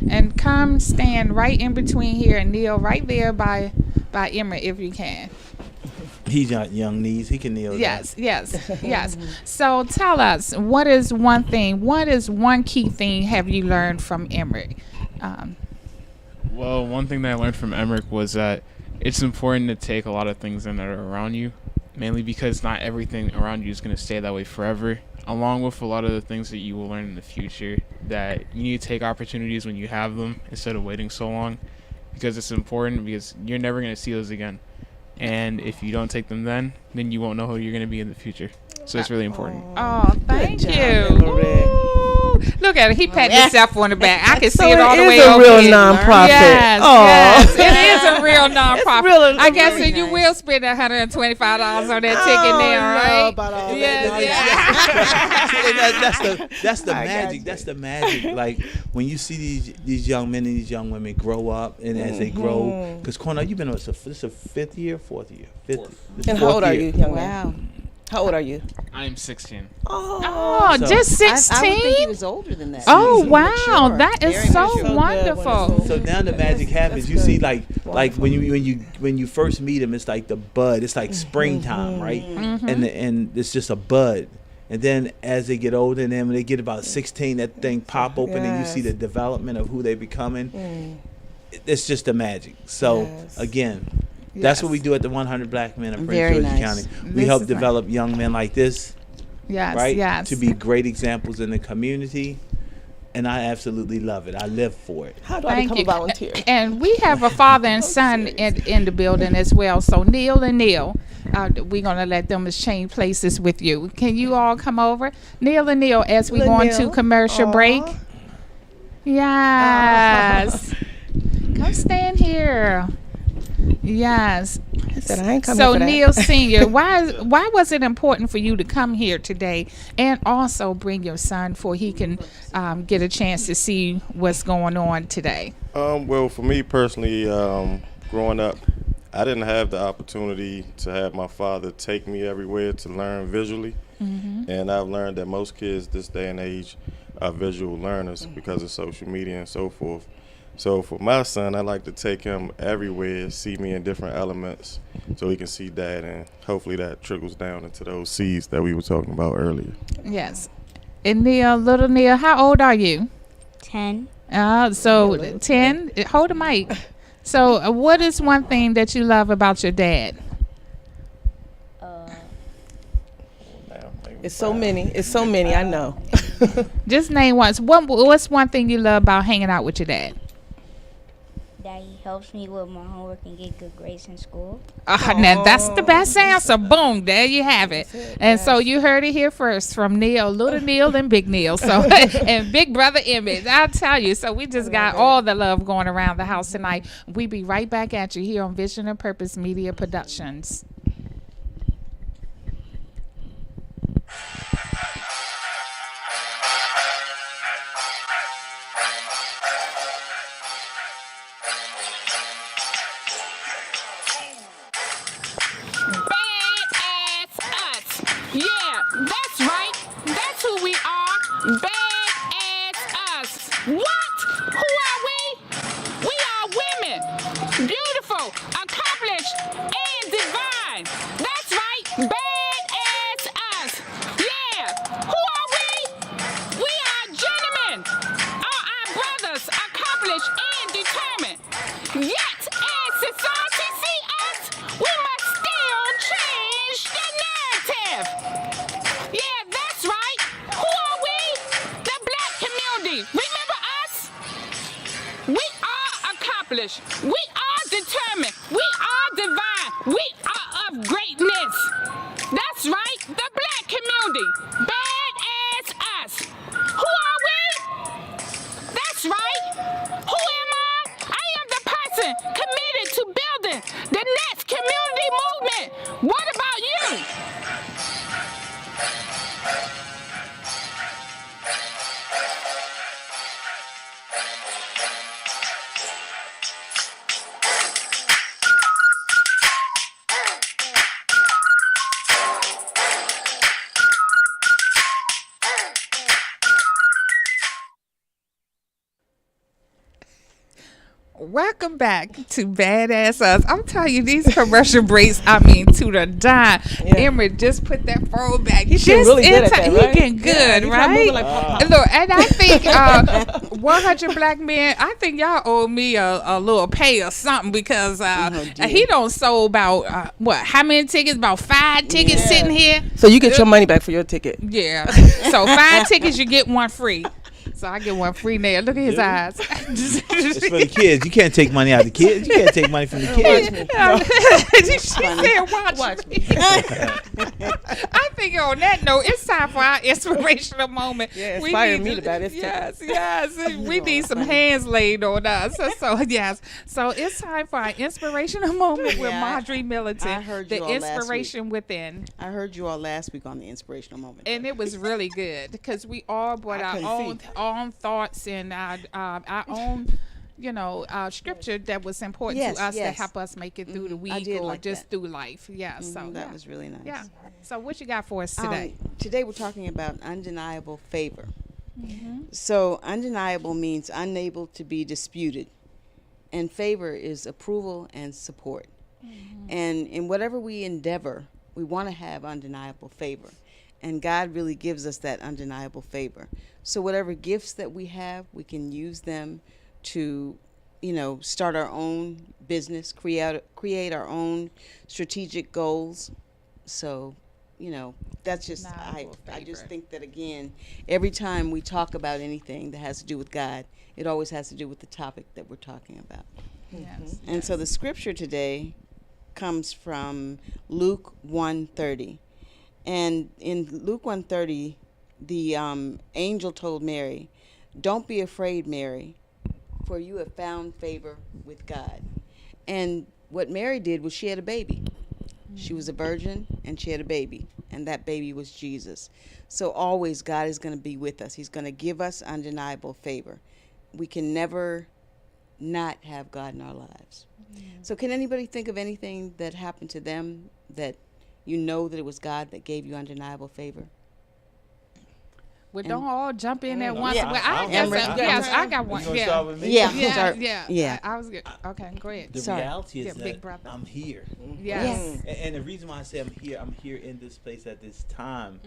And come stand right in between here and kneel right there by Emma if you can. He's got young knees. He can kneel. Yes. So tell us, what is one key thing have you learned from Emmerich? Well, one thing that I learned from Emmerich was that it's important to take a lot of things in that are around you, mainly because not everything around you is going to stay that way forever, along with a lot of the things that you will learn in the future, that you need to take opportunities when you have them instead of waiting so long, because it's important, because you're never going to see those again. And if you don't take them then you won't know who you're going to be in the future. So it's really important. Oh, thank you. Look at it. He patted himself on the back. I can see it all the way over here. It's a real nonprofit. Yes, it is a real nonprofit. I guess you will spend $125 on that ticket now, right? About all That's the magic. That's the magic. Like when you see these young men and these young women grow up, and as they grow, because Cornell, you've been this is a fourth year. And how old are you, young man? Wow. How old are you? I am 16. Oh, just 16? I would think he was older than that. Oh, wow. Mature. That is Very so mature. wonderful. So now the magic happens. You see, like when you first meet him, it's like the bud. It's like springtime, right? And it's just a bud. And then as they get older, and then when they get about 16, that thing pop open, and you see the development of who they're becoming. It's just the magic. So again, that's what we do at the 100 Black Men of Prince George's County. We help develop young men like this, right? To be great examples in the community. And I absolutely love it. I live for it. How do I become a volunteer? And we have a father and son in the building as well. So Neil and Neil, we're going to let them exchange places with you. Can you all come over? Neil and Neil, as we go into commercial break. Yes. Come stand here. Yes. So Neil Senior, why was it important for you to come here today and also bring your son for he can get a chance to see what's going on today? Well, for me personally, growing up, I didn't have the opportunity to have my father take me everywhere to learn visually. And I've learned that most kids this day and age are visual learners because of social media and so forth. So for my son, I like to take him everywhere, see me in different elements so he can see Dad, and hopefully that trickles down into those seeds that we were talking about earlier. Yes. And Neil, little Neil, how old are you? 10. So 10, hold the mic. So what is one thing that you love about your dad? It's so many, I know. Just name once. What's one thing you love about hanging out with your dad? that he helps me with my homework and get good grades in school. Now that's the best answer. Boom, there you have it. And so you heard it here first from Neil, Little Neil and Big Neil. So and Big Brother Emmett. I'll tell you. So we just got all the love going around the house tonight. We be right back at you here on Vision and Purpose Media Productions. B.A.A.D.A.S.S Us. Yeah, that's right. That's who we are. B.A.A.D.A.S.S Us. What? Who are we? We are women. Beautiful, accomplished, and divine. That's right. B.A.A.D.A.S.S Us. Yeah. Who are we? We are gentlemen. Our brothers, accomplished and determined. Yet, as society see us, we must still change the narrative. Yeah, that's right. Who are we? The black community. Remember us? We are accomplished. We are determined. We are divine. We are of greatness. That's right. The black community. B.A.A.D.A.S.S Us. Who are we? That's right. Who am I? I am the person committed to building the next community movement. What about you? Welcome back to B.A.A.D.A.S.S Us. I'm telling you, these commercial breaks, I mean, to the dime. Emmett just put that phone back. He's getting really good at that, right? He's getting good, he's right? not moving like Pop-Pop. Look, and I think 100 Black Men, I think y'all owe me a little pay or something because he don't sold about, how many tickets? About 5 tickets sitting here. So you get your money back for your ticket. Yeah. So 5 tickets, you get one free. So I get one free now. Look at his eyes. It's for the kids. You can't take money out of the kids. You can't take money from the kids. She said, watch me. I think on that note, it's time for our inspirational moment. Yeah, inspire me to buy this ticket. Yes. We need some hands laid on us. So yes. So it's time for our inspirational moment with Marjorie Militant. I heard you the all inspiration within. I heard you all last week on the inspirational moment. And it was really good because we all brought our own thoughts and our own, scripture that was important to us to help us make it through the week or like just through life. Yeah, so that was really nice. Yeah. So what you got for us today? Today we're talking about undeniable favor. So undeniable means unable to be disputed, and favor is approval and support. And in whatever we endeavor, we want to have undeniable favor. And God really gives us that undeniable favor. So whatever gifts that we have, we can use them to, start our own business, create our own strategic goals. So, that's just, I just think that, again, every time we talk about anything that has to do with God, it always has to do with the topic that we're talking about. Yes. And so the scripture today comes from Luke 1:30. And in Luke 1:30, the angel told Mary, "Don't be afraid, Mary, for you have found favor with God." And what Mary did was she had a baby. She was a virgin and she had a baby. And that baby was Jesus. So always God is going to be with us. He's going to give us undeniable favor. We can never not have God in our lives. So can anybody think of anything that happened to them that that it was God that gave you undeniable favor? Well, don't all jump in at once. Yeah. Well, I got one. Yeah. I was good. Okay, go ahead. The reality is that Big Brother. I'm here. Yes. And the reason why I say I'm here in this place at this time,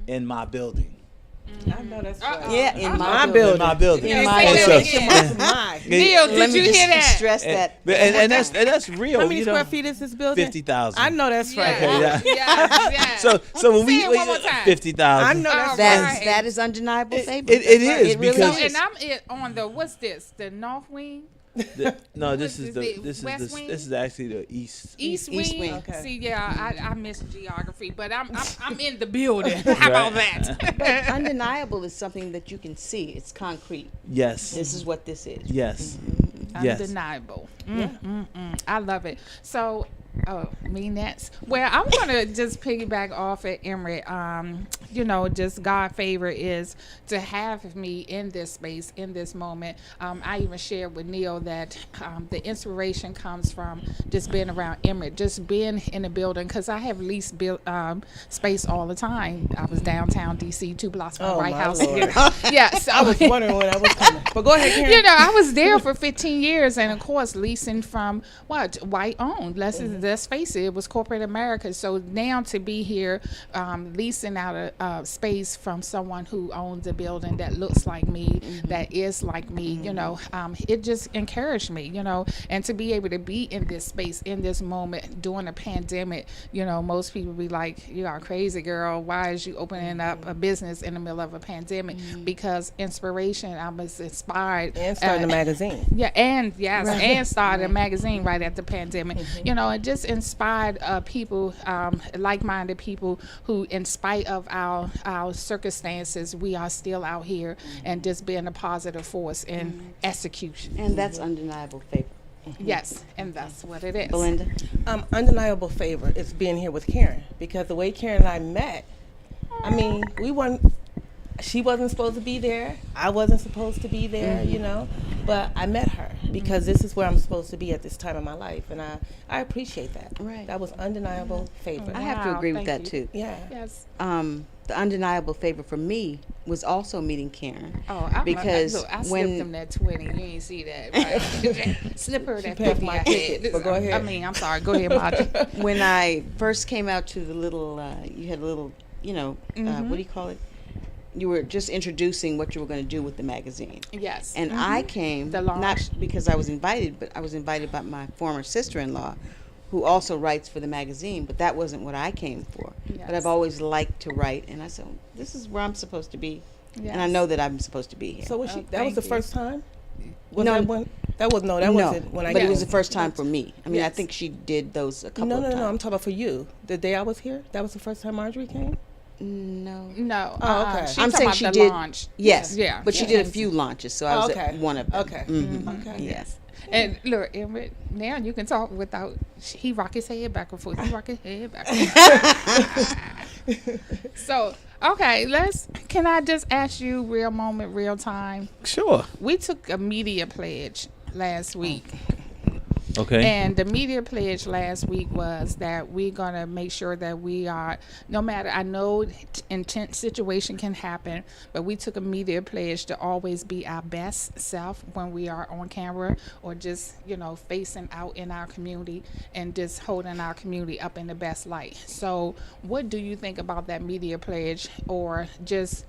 in my building. I know that's right. Yeah, in my building. In my building. In my building. Neil, did you hear that? Stress that. And that's real. How many square feet is this building? 50,000. I know that's right. Okay, Yes. So when Say it one more time. 50,000. I know that's that is undeniable favor. It is really because and I'm on the what's this? The north wing. No, this What is is the it? this is West this, wing? this is actually the east. East East wing. wing. Okay. See, yeah, I miss geography, but I'm in the building. How about But that? undeniable is something that you can see. It's concrete. Yes. This is what this is. Yes. Yes. Undeniable. I love it. So, me next. Well, I'm gonna just piggyback off at Emery. Just God favor is to have me in this space, in this moment. I even shared with Neil that the inspiration comes from just being around Emery, just being in the building, because I have leased space all the time. I was downtown DC, 2 blocks from the White House. Yeah, so I was wondering when I was coming. But go ahead, Karen. I was there for 15 years, and of course, leasing from white owned. Let's face it, it was corporate America. So now to be here, leasing out a space from someone who owns a building that looks like me, that is like me, it just encouraged me, and to be able to be in this space, in this moment during a pandemic, most people be like, you are crazy, girl. Why is you opening up a business in the middle of a pandemic? Because inspiration, I was inspired. And starting a magazine. Yeah, and started a magazine right after the pandemic. It just inspired people, like-minded people who, in spite of our circumstances, we are still out here and just being a positive force in execution. And that's undeniable favor. Yes, and that's what it is. Belinda? Undeniable favor is being here with Karen, because the way Karen and I met, she wasn't supposed to be there. I wasn't supposed to be there, but I met her because this is where I'm supposed to be at this time of my life, and I appreciate that. Right. That was undeniable favor. I have to agree with that too. Yeah. Yes. The undeniable favor for me was also meeting Karen. Because I when slipped him that 20. You ain't see that, right? Slip her that 50. my ticket, but go ahead. I'm sorry. Go ahead, Margie. When I first came out to the little, you had a little, what do you call it? You were just introducing what you were going to do with the magazine. Yes. And I came, not because I was invited, but I was invited by my former sister-in-law, who also writes for the magazine, but that wasn't what I came for. Yes. But I've always liked to write, and I said, this is where I'm supposed to be. Yes. And I know that I'm supposed to be here. So that was the first time? No. That wasn't when I but got it was the first time for me. I mean, I Yes. think she did those a couple of times. No, I'm talking about for you. The day I was here, that was the first time Marjorie came? No. Oh, okay. She's I'm talking saying about she the did. launch. Yes. Yeah. But she did a few launches, so I was at one of them. Okay. Okay. Yes. And look, Emmett, now you can talk without. He rock his head back and forth. He rock his head back and forth. So, okay, can I just ask you, real moment, real time? Sure. We took a media pledge last week. Okay. And the media pledge last week was that we're going to make sure that we are, no matter, I know intense situation can happen, but we took a media pledge to always be our best self when we are on camera or just, facing out in our community and just holding our community up in the best light. So what do you think about that media pledge, or just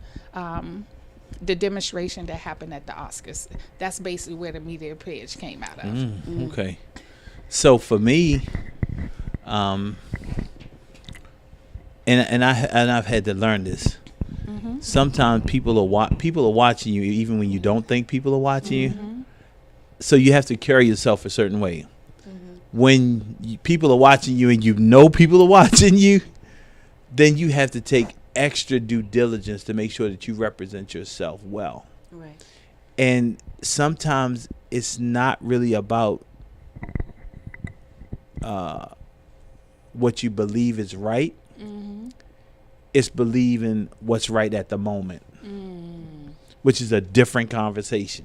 the demonstration that happened at the Oscars? That's basically where the media pledge came out of. Okay. So for me, and I've had to learn this. Sometimes people are watching you even when you don't think people are watching you. So you have to carry yourself a certain way. When people are watching you and people are watching you, then you have to take extra due diligence to make sure that you represent yourself well. Right. And sometimes it's not really about what you believe is right. It's believing what's right at the moment, which is a different conversation.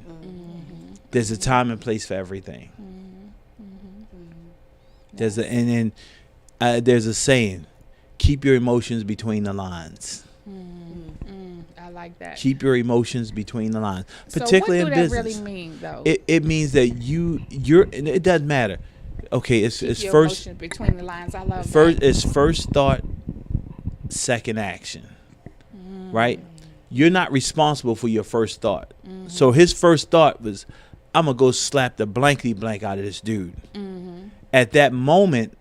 There's a time and place for everything. There's a saying: keep your emotions between the lines. I like that. Keep your emotions between the lines, So particularly what in do that business. really mean, though? It means that you're. And it doesn't matter. Okay, it's Your first. emotions between the lines. I love First, that. it's first thought, second action. Right? You're not responsible for your first thought. So his first thought was, I'm gonna go slap the blankety blank out of this dude. At that moment,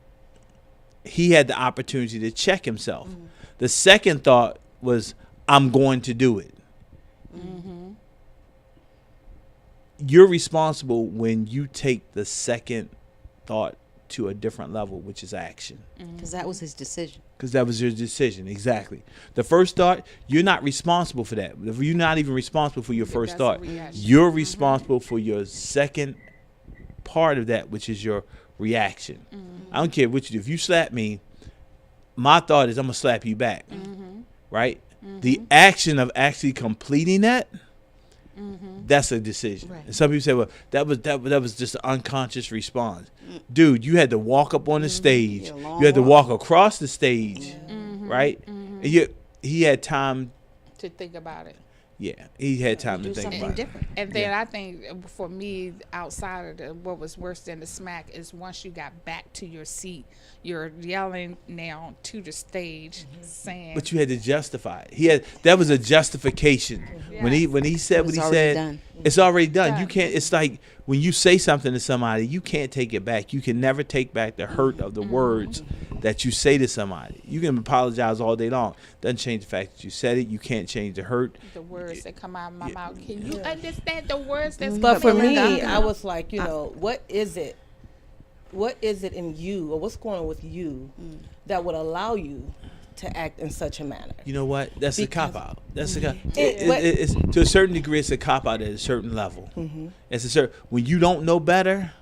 he had the opportunity to check himself. The second thought was, I'm going to do it. you're responsible when you take the second thought to a different level, which is action. Because that was his decision. Because that was your decision, exactly. The first thought, you're not responsible for that. You're not even responsible for your first thought. You're responsible for your second part of that, which is your reaction. I don't care what you do. If you slap me, my thought is I'm gonna slap you back, right? The action of actually completing that, that's a decision. Right. And some people say, well, that was just an unconscious response. Dude, you had to walk up on the stage. You had to walk across the stage, right? And he had time to think about it. Yeah, he had time to think something about different. it. And then I think for me, outside of what was worse than the smack is once you got back to your seat, you're yelling now to the stage, saying. But you had to justify it. That was a justification. When he said what he said, done. It's already done. You can't. It's like when you say something to somebody, you can't take it back. You can never take back the hurt of the words that you say to somebody. You can apologize all day long. Doesn't change the fact that you said it. You can't change the hurt. The words that come out of my mouth. Can you understand the words that's But for coming me, out? I was like, what is it? What is it in you, or what's going on with you, that would allow you to act in such a manner? You know what? That's a cop out. That's a cop. But- It's to a certain degree. It's a cop out at a certain level. It's a certain when you don't know better.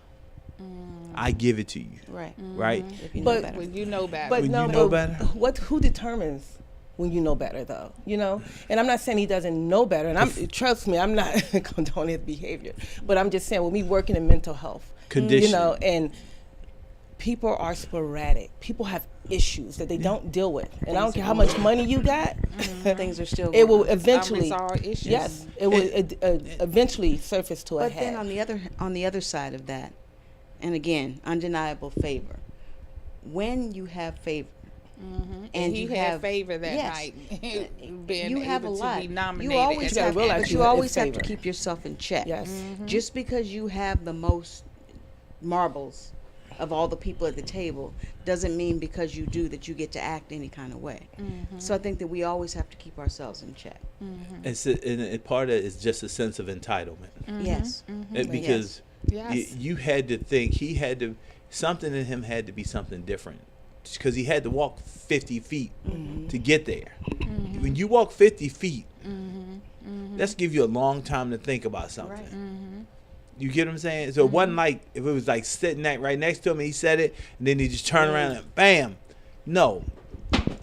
I give it to you. Right. Right. If you know But- better. When you know better. But When no, you know but better? who determines when you know better, though? And I'm not saying he doesn't know better, and trust me, I'm not condoning his behavior, but I'm just saying, with me working in mental health, Condition. and people are sporadic. People have issues that they don't deal with, and I don't care how much money you got. Things are still. It will going on. eventually. Unresolved issues. Yes, it will eventually surface to a But head. then on the other side of that, and again, undeniable favor. When you have favor, And he you had have favor that yes, night. Being you have a able to lot. be nominated. You always as gotta have, realize but you you have always have to favor. keep yourself in check. Yes. Just because you have the most marbles of all the people at the table doesn't mean because you do that you get to act any kind of way. So I think that we always have to keep ourselves in check. And part of it is just a sense of entitlement. Yes. Because Yes. you had to think something in him had to be something different, because he had to walk 50 feet to get there. When you walk 50 feet, that's give you a long time to think about something. Right. You get what I'm saying? So it wasn't like if it was like sitting right next to him and he said it and then he just turned around and bam. No.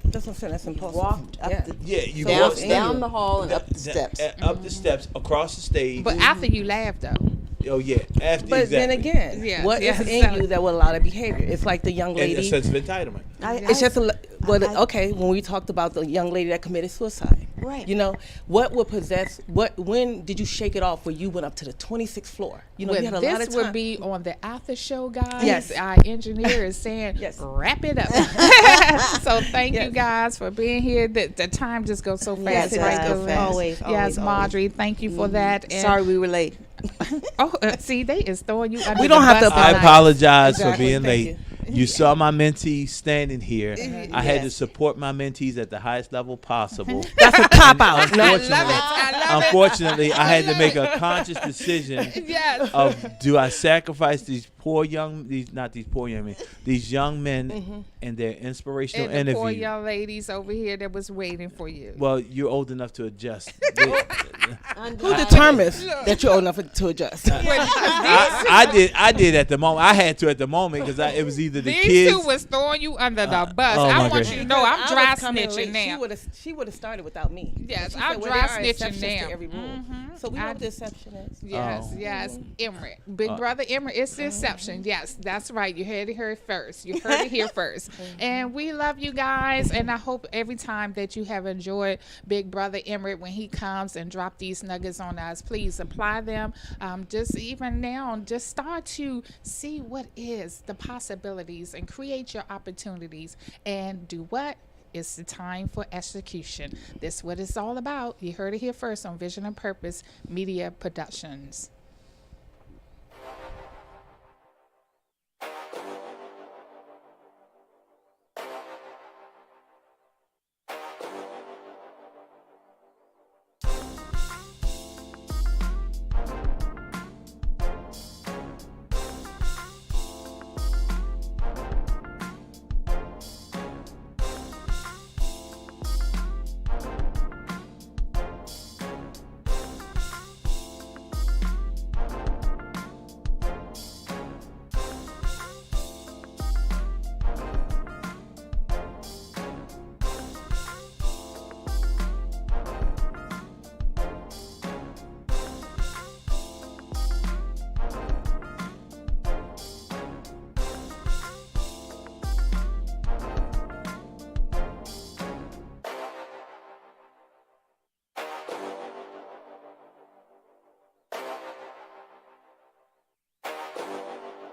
That's what I'm saying. That's impulsive. Walked up the You down, walked down the hall and up the steps. Up the steps, across the stage. But after you laugh, though. Oh yeah. After But then exactly. again, Yes, what is yes. in you that will allow the behavior? It's like the young And lady. a sense of entitlement. It's just okay. When we talked about the young lady that committed suicide, Right. What would possess? When did you shake it off? Where you went up to the 26th floor? You Well, had a lot this of would time. be on the after show, guys. Yes. Our engineer is saying, Yes. wrap it up. So thank you guys for being here. The time just goes so fast. Yes, it right? does go fast. Always, Yes, always, Marjorie, thank you for that. And, Sorry we were late. see, they is throwing you under We don't the have to bus I tonight. apologize for Exactly. being Thank late. You saw my mentees standing here. I had to support my mentees at the highest level possible. That's a cop out. Unfortunately, I had to make a conscious decision Yes. of do I sacrifice these young men and their inspirational And the poor interview. young ladies over here that was waiting for you. Well, you're old enough to adjust. Who determines that you're old enough to adjust? I did at the moment. I had to at the moment because it was either the These kids. two was throwing you under the bus. oh I my want God. you to know I'm Because dry I was coming snitching late. now. She would have started without me. Yes, She I'm said, well, dry there are snitching exceptions now. to every rule. So we know what the exception is. Yes, Oh. yes. Emmerich. Big brother Emmerich is the exception. Yes, that's right. You heard it here first. You heard it here first. And we love you guys. And I hope every time that you have enjoyed Big Brother Emmerich when he comes and drop these nuggets on us, please apply them. Just even now, just start to see what is the possibilities and create your opportunities. And do what? It's the time for execution. This is what it's all about. You heard it here first on Vision and Purpose Media Productions.